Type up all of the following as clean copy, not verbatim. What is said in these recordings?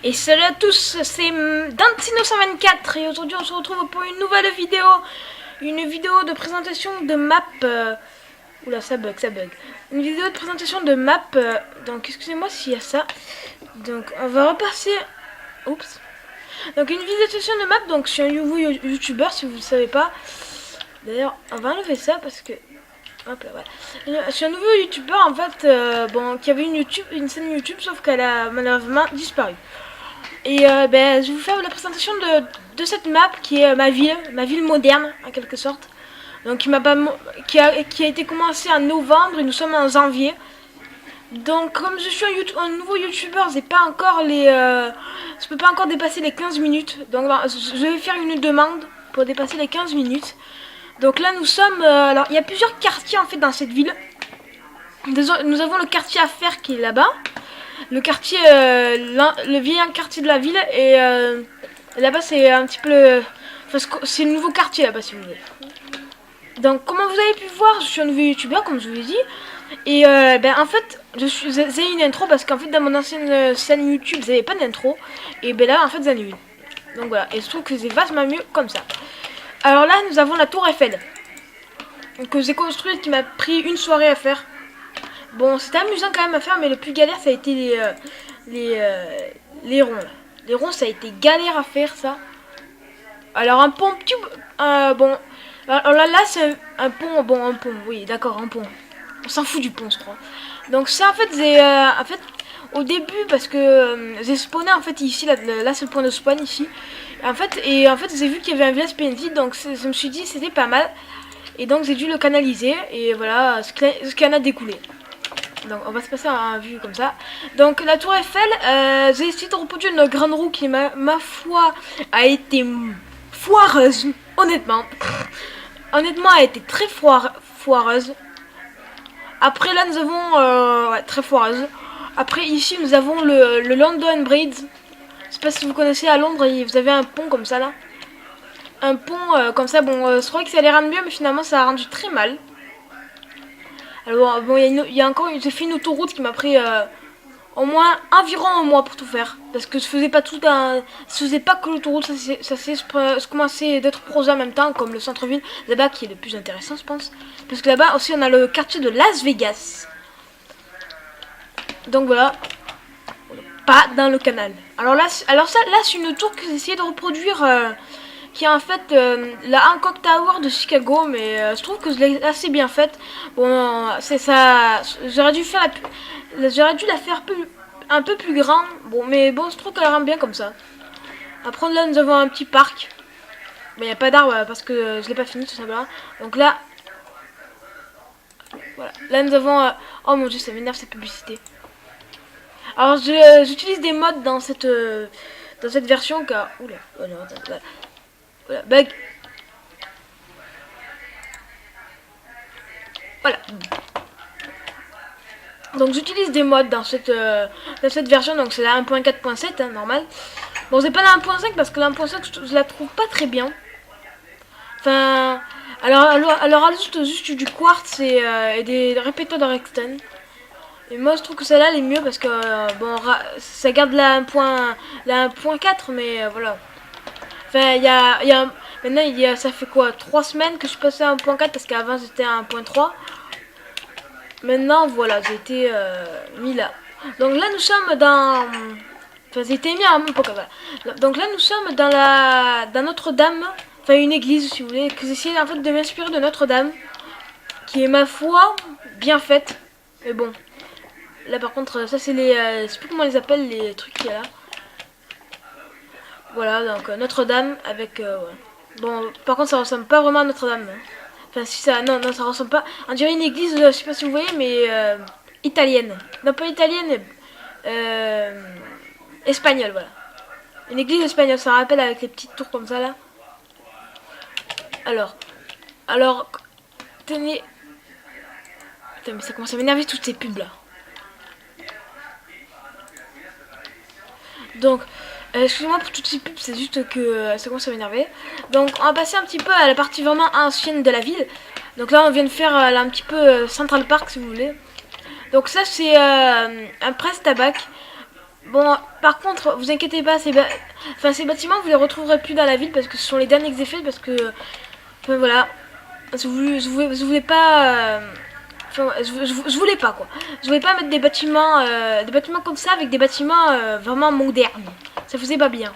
Et salut à tous, c'est Dantino124 et aujourd'hui on se retrouve pour une nouvelle vidéo. Une vidéo de présentation de map. Oula, ça bug. Une vidéo de présentation de map. Donc excusez-moi s'il y a ça. Donc on va repasser. Oups. Donc une vidéo de présentation de map. Donc je suis un nouveau youtubeur si vous ne le savez pas. D'ailleurs, on va enlever ça parce que. Hop là, voilà. Je suis un nouveau youtubeur en fait. Bon, qui avait une chaîne YouTube, sauf qu'elle a malheureusement disparu. Et je vais vous faire la présentation de cette map qui est ma ville moderne en quelque sorte. Donc qui a été commencée en novembre et nous sommes en janvier. Donc comme je suis un nouveau youtubeur, je peux pas encore dépasser les 15 minutes. Donc je vais faire une demande pour dépasser les 15 minutes. Donc là nous sommes, alors il y a plusieurs quartiers en fait dans cette ville. Nous avons le quartier Affaires qui est là-bas. Le quartier, le vieil quartier de la ville et là-bas c'est un petit peu c'est le nouveau quartier là-bas si vous voulez. Donc comme vous avez pu voir, je suis un nouveau youtubeur comme je vous l'ai dit et en fait j'ai une intro parce qu'en fait dans mon ancienne chaîne YouTube j'avais pas d'intro et là en fait j'en ai une. Donc voilà, et je trouve que c'est vachement mieux comme ça. Alors là nous avons la tour Eiffel que j'ai construite, qui m'a pris une soirée à faire. Bon, c'était amusant quand même à faire, mais le plus galère, ça a été les ronds. Là. Les ronds, ça a été galère à faire, ça. Alors, un pont, bon. Alors là, c'est un pont, bon, un pont, oui, d'accord, un pont. On s'en fout du pont, je crois. Donc, ça, en fait, au début, parce que j'ai spawné, en fait, ici, là c'est le point de spawn, ici. En fait, j'ai vu qu'il y avait un village PNJ, donc je me suis dit, c'était pas mal. Et donc, j'ai dû le canaliser, et voilà, ce qui en a découlé. Donc on va se passer à vue comme ça. Donc la tour Eiffel, j'ai essayé de reproduire une grande roue qui ma foi a été foireuse. Honnêtement a été très foireuse. Après là nous avons ouais, très foireuse. Après ici nous avons le London Bridge. Je sais pas si vous connaissez, à Londres vous avez un pont comme ça là. Un pont comme ça. Bon je crois que ça allait rendre mieux mais finalement ça a rendu très mal. Alors bon, il y a encore, j'ai fait une autoroute qui m'a pris au moins environ un mois pour tout faire, parce que je faisais pas que l'autoroute, ça commençait d'être projet en même temps, comme le centre-ville là-bas qui est le plus intéressant, je pense, parce que là-bas aussi on a le quartier de Las Vegas. Donc voilà, pas dans le canal. Alors là c'est une tour que j'ai essayé de reproduire. Qui est en fait la Hancock Tower de Chicago, mais je trouve que je l'ai assez bien faite. Bon, c'est ça. J'aurais dû la faire un peu plus grand. Bon, mais bon, je trouve qu'elle rend bien comme ça. Après là, nous avons un petit parc. Mais il n'y a pas d'arbre parce que je l'ai pas fini tout simplement. Donc là, voilà. Là, nous avons. Oh mon dieu, ça m'énerve cette publicité. Alors, j'utilise des mods dans cette version car. Oula, oh non, attends, voilà. Voilà, bug. Voilà. Donc j'utilise des mods dans cette version, donc c'est la 1.4.7, hein, normal. Bon, c'est pas la 1.5 parce que la 1.5 je la trouve pas très bien. Enfin, alors ajoute juste du quartz et des répéteurs de Rexton. Et moi je trouve que celle-là elle est mieux parce que bon, ça garde la 1.4, mais voilà. Enfin, maintenant, ça fait quoi, 3 semaines que je suis passé à 1.4 parce qu'avant j'étais à 1.3. Maintenant, voilà, j'ai été mis là. Donc là, nous sommes dans. Enfin, j'ai été mis à 1.4. Donc là, nous sommes dans Notre-Dame. Enfin, une église, si vous voulez. Que j'essaie en fait de m'inspirer de Notre-Dame. Qui est, ma foi, bien faite. Mais bon. Là, par contre, ça, c'est les. Je sais plus comment on les appelle, les trucs qu'il y a là. Voilà, donc Notre-Dame avec... ouais. Bon, par contre, ça ressemble pas vraiment à Notre-Dame. Hein. Enfin, si ça... Non, ça ressemble pas... On dirait une église, je sais pas si vous voyez, mais... italienne. Non, pas italienne, espagnole, voilà. Une église espagnole, ça rappelle avec les petites tours comme ça, là. Alors... Tenez... Putain, mais ça commence à m'énerver toutes ces pubs, là. Donc... excusez-moi pour toutes ces pubs, c'est juste que ça commence à m'énerver. Donc on va passer un petit peu à la partie vraiment ancienne de la ville. Donc là on vient de faire là, un petit peu Central Park si vous voulez. Donc ça c'est un presse tabac. Bon, par contre, vous inquiétez pas, ces bâtiments, vous les retrouverez plus dans la ville parce que ce sont les derniers effets, parce que, enfin voilà, je voulais pas, enfin, je voulais pas quoi. Je voulais pas mettre des bâtiments comme ça avec des bâtiments vraiment modernes. Ça faisait pas bien.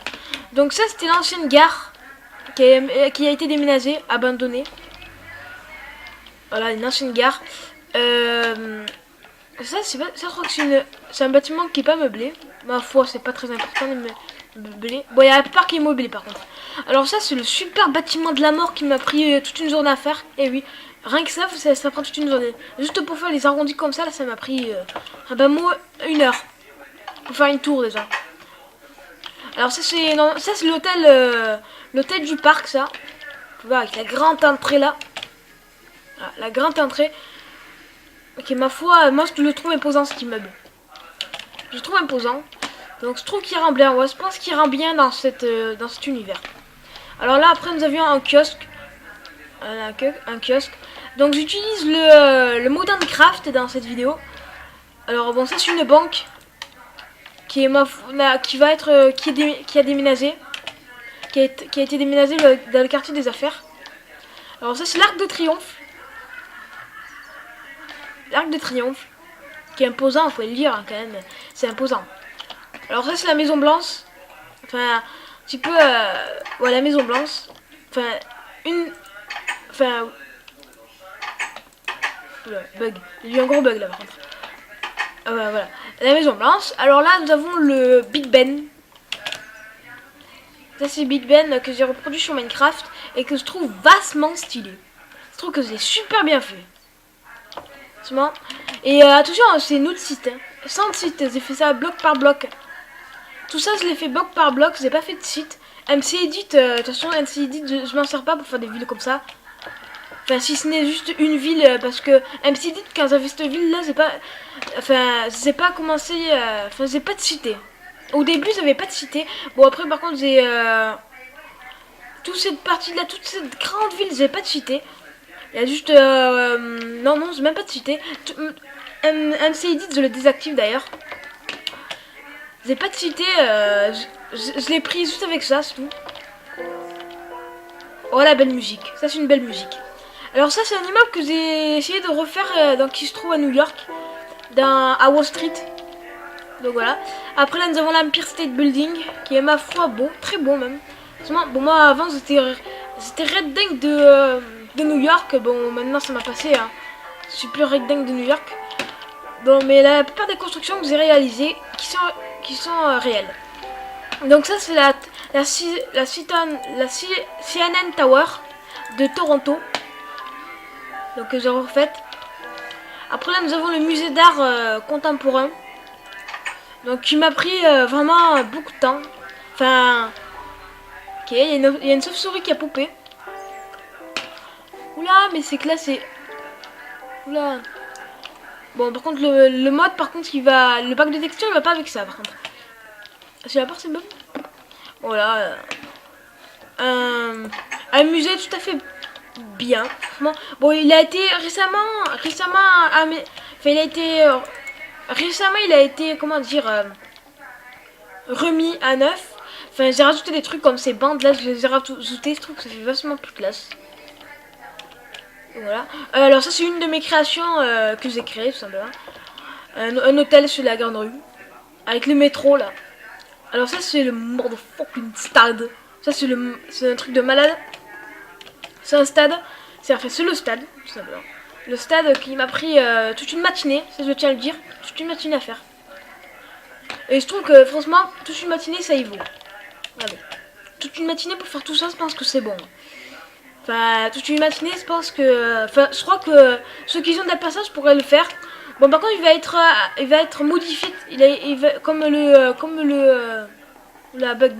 Donc ça, c'était l'ancienne gare qui a été déménagée, abandonnée. Voilà, une ancienne gare. Ça, je crois que c'est un bâtiment qui est pas meublé. Ma foi, c'est pas très important de meubler. Bon, il y a un parc immobilier par contre. Alors ça, c'est le super bâtiment de la mort qui m'a pris toute une journée à faire. Et oui, rien que ça prend toute une journée. Juste pour faire les arrondis comme ça, là, ça m'a pris moi, 1 heure. Pour faire une tour déjà. Alors ça, c'est l'hôtel du parc, ça. Tu vois, avec la grande entrée là. Voilà, la grande entrée. Ok, ma foi, moi je le trouve imposant cet immeuble. Je le trouve imposant. Donc je trouve qu'il rend bien. Ouais, je pense qu'il rend bien dans cet univers. Alors là, après, nous avions un kiosque. Un kiosque. Donc j'utilise le Modern Craft dans cette vidéo. Alors bon, ça c'est une banque qui est qui a déménagé. Qui a été déménagée dans le quartier des affaires. Alors ça c'est l'Arc de Triomphe. L'Arc de Triomphe. Qui est imposant, vous pouvez le lire hein, quand même. C'est imposant. Alors ça c'est la Maison Blanche. Enfin, un petit peu... ouais, la Maison Blanche. Enfin, Enfin... Oula, bug. Il y a eu un gros bug là par contre. Ah ouais, voilà. La Maison Blanche. Alors là, nous avons le Big Ben. Ça c'est Big Ben que j'ai reproduit sur Minecraft et que je trouve vastement stylé. Je trouve que c'est super bien fait. Et attention, c'est notre site. Hein. Sans site, j'ai fait ça bloc par bloc. Tout ça, je l'ai fait bloc par bloc, j'ai pas fait de site. MC Edit, de toute façon, MC Edit, je m'en sers pas pour faire des villes comme ça. Enfin, si ce n'est juste une ville, parce que MC Edit, quand j'avais cette ville là, j'ai pas commencé. Enfin, j'ai pas de cité. Au début, j'avais pas de cité. Bon, après, par contre, j'ai. Toute cette partie là, toute cette grande ville, j'ai pas de cité. Il y a juste... non, j'ai même pas de cité. MC Edit, je le désactive d'ailleurs. J'ai pas de cité. Je l'ai pris juste avec ça, c'est tout. Oh, la belle musique. Ça, c'est une belle musique. Alors ça, c'est un immeuble que j'ai essayé de refaire, donc qui se trouve à New York. À Wall Street. Donc voilà. Après, là, nous avons l'Empire State Building, qui est ma foi beau. Très beau, même. Bon, moi, avant, j'étais red dingue de New York. Bon, maintenant ça m'a passé. Hein. Je suis plus red dingue de New York. Bon, mais la plupart des constructions que j'ai réalisées qui sont réelles. Donc ça c'est la CNN Tower de Toronto. Donc que j'ai refaite. Après là nous avons le musée d'art contemporain. Donc qui m'a pris vraiment beaucoup de temps. Enfin, ok, il y a une chauve-souris qui a poupé. Oula, mais c'est classé. Oula. Bon, par contre, le mode, par contre, le pack de texture, il va pas avec ça, par contre. C'est la part, c'est bon. Voilà. Un musée tout à fait bien. Bon, il a été récemment, il a été, comment dire, remis à neuf. Enfin, j'ai rajouté des trucs comme ces bandes là, je les ai rajoutés, je trouve que ça fait vachement plus classe. Voilà. Alors ça c'est une de mes créations que j'ai créées tout simplement. Un hôtel sur la grande rue. Avec le métro là. Alors ça c'est le motherfucking stade. Ça c'est un truc de malade. C'est un stade. C'est le stade tout simplement. Le stade qui m'a pris toute une matinée, ça je tiens à le dire. Toute une matinée à faire. Et je trouve que franchement toute une matinée ça y vaut. Allez. Toute une matinée pour faire tout ça, je pense que c'est bon. Enfin, toute une matinée, je pense que... Enfin, je crois que ceux qui ont de la patience pourraient le faire. Bon, par contre, il va être modifié. Il va, comme le... Là, bug.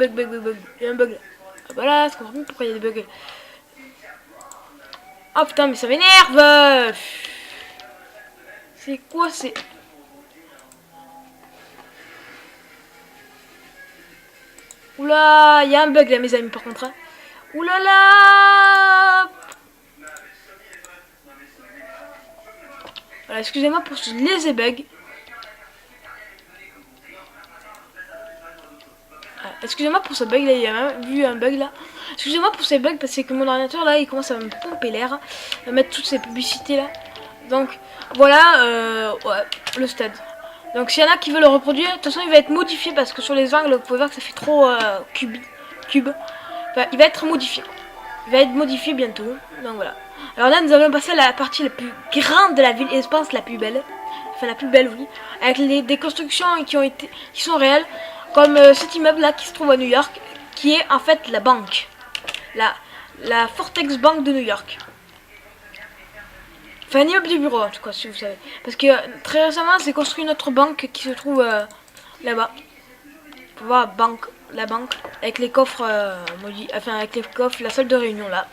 Il y a un bug là. Ah, voilà, c'est compris pourquoi il y a des bugs. Oh putain, mais ça m'énerve. C'est quoi, c'est... Oula, il y a un bug là, mes amis, par contre. Hein. Oulala. Voilà, excusez-moi pour ce léger bug. Excusez-moi pour ce bug là, il y a même vu un bug là. Excusez-moi pour ces bugs parce que mon ordinateur là il commence à me pomper l'air, à mettre toutes ces publicités là. Donc voilà, ouais, le stade. Donc s'il y en a qui veulent le reproduire, de toute façon il va être modifié parce que sur les angles vous pouvez voir que ça fait trop cube. Enfin, il va être modifié. Il va être modifié bientôt. Donc voilà. Alors là nous allons passer à la partie la plus grande de la ville et je pense la plus belle. Enfin la plus belle oui. Avec des constructions qui sont réelles. Comme cet immeuble là qui se trouve à New York. Qui est en fait la banque. La Fortex Bank de New York. Enfin un immeuble de bureau en tout cas si vous savez. Parce que très récemment c'est construit une autre banque qui se trouve là-bas. Vous pouvez voir la banque avec les coffres maudits, enfin avec les coffres, la salle de réunion là.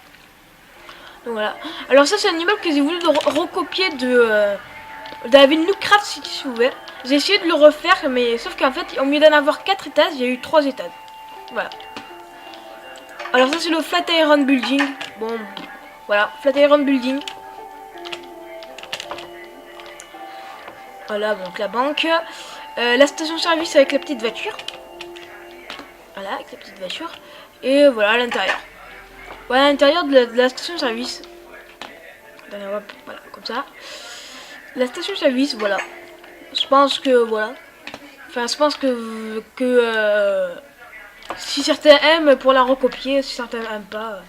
Donc voilà. Alors ça c'est un immeuble que j'ai voulu recopier de la ville Newcraft City si vous voulez. J'ai essayé de le refaire mais sauf qu'en fait au lieu d'en avoir 4 étages, il y a eu 3 étages. Voilà. Alors ça c'est le Flatiron Building. Bon voilà, Flatiron Building. Voilà donc la banque. La station service avec la petite voiture. Voilà, avec la petite voiture. Et voilà l'intérieur. Voilà l'intérieur de la station service. Voilà, comme ça. La station service, voilà. Je pense que voilà. Enfin, je pense que si certains aiment pour la recopier, si certains aiment pas.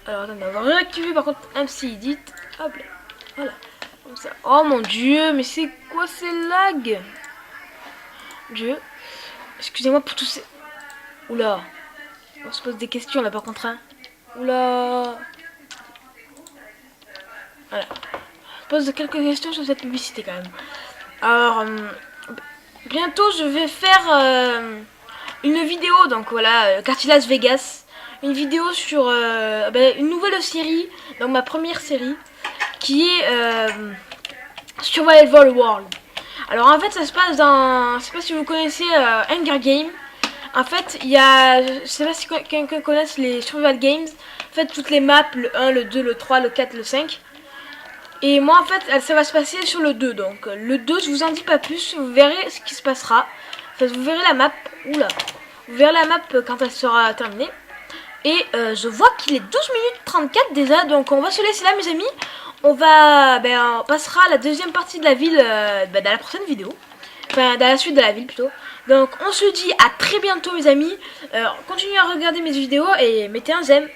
Alors attendez, on va réactiver par contre MC Edit. Hop là. Voilà. Comme ça. Oh mon dieu, mais c'est quoi ces lags? Dieu. Excusez-moi pour tous ces. Oula. On se pose des questions là par contre. Hein. Oula. Voilà. Je pose quelques questions sur cette publicité quand même. Alors, bientôt je vais faire une vidéo, donc voilà, quartier Las Vegas. Une vidéo sur une nouvelle série, donc ma première série, qui est Survival World. Alors en fait ça se passe dans, je sais pas si vous connaissez Hunger Games. En fait il y a, je sais pas si quelqu'un connaisse les Survival Games. En fait toutes les maps, le 1, le 2, le 3, le 4, le 5. Et moi en fait ça va se passer sur le 2. Donc le 2 je vous en dis pas plus, vous verrez ce qui se passera. Enfin, vous verrez la map, oula, vous verrez la map quand elle sera terminée. Et je vois qu'il est 12 minutes 34 déjà, donc on va se laisser là mes amis. On passera à la deuxième partie de la ville dans la prochaine vidéo. Enfin dans la suite de la ville plutôt. Donc on se dit à très bientôt mes amis. Continuez à regarder mes vidéos et mettez un j'aime.